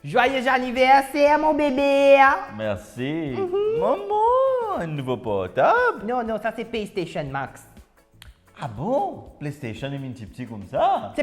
Joyeux anniversaire, mon bébé! Merci. Maman, un nouveau portable? Non, non, ça c'est PlayStation Max. Ah bon? PlayStation est un petit comme ça?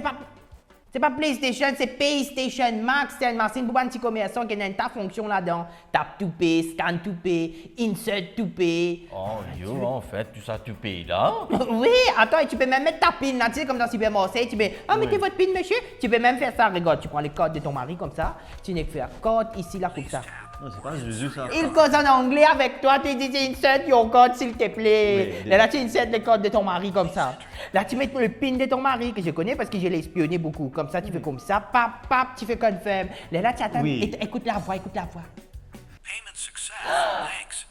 C'est pas PlayStation, c'est PlayStation Max. C'est une machine pour un petit commerçant qui a une ta fonction là-dedans. Tap to pay, scan to pay, insert to pay. Oh, yo, en fait, tout ça, tu payes là? Oui, attends, et tu peux même mettre ta PIN là, tu sais, comme dans le supermarché. Tu peux, mettez Oui. votre PIN, monsieur. Tu peux même faire ça, regarde, tu prends les codes de ton mari comme ça. Tu n'as que faire code ici, là, comme ça. Non, c'est pas Jésus, ça. Il cause en anglais avec toi, tu dis insert your code s'il te plaît. Oui, Là, tu insert le code de ton mari comme ça. Là, tu mets le PIN de ton mari que je connais parce que je l'ai espionné beaucoup. Comme ça, tu fais comme ça, pap, pap, tu fais confirm. Là, tu attends, Oui. écoute la voix, écoute la voix. Payment success. Thanks.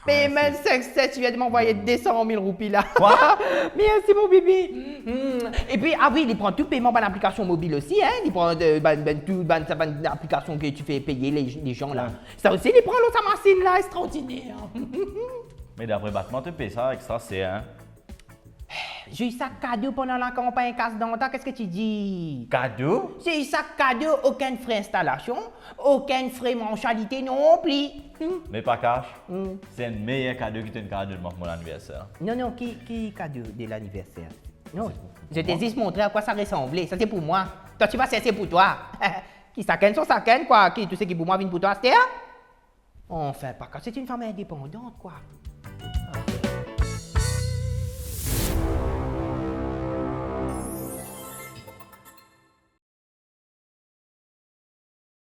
Payment success, tu viens de m'envoyer 200 000 roupies là. Quoi? Merci mon bébé. Et puis, ah oui, il prend tout paiement par l'application mobile aussi, hein. Il prend toute l'application que tu fais payer les gens là. Ça aussi, il prend l'autre machine là, extraordinaire. Mais d'après Batman, tu payes ça extra, c'est hein? J'ai eu ça cadeau pendant la campagne casse-denta, qu'est-ce que tu dis? Cadeau? J'ai eu ça cadeau, aucun frais installation, aucun frais mensualité non plus. Mais pas cash. C'est un meilleur cadeau qui te cadeau de mon anniversaire. Non, non, qui cadeau de l'anniversaire? Non, je t'ai juste montré à quoi ça ressemblait. Ça c'est pour moi. Toi, tu vas c'est pour toi. Qui s'accène, son s'accène, quoi. Qui, tout ce qui pour moi vient pour toi, c'était? Enfin, pas quand c'est une femme indépendante, quoi.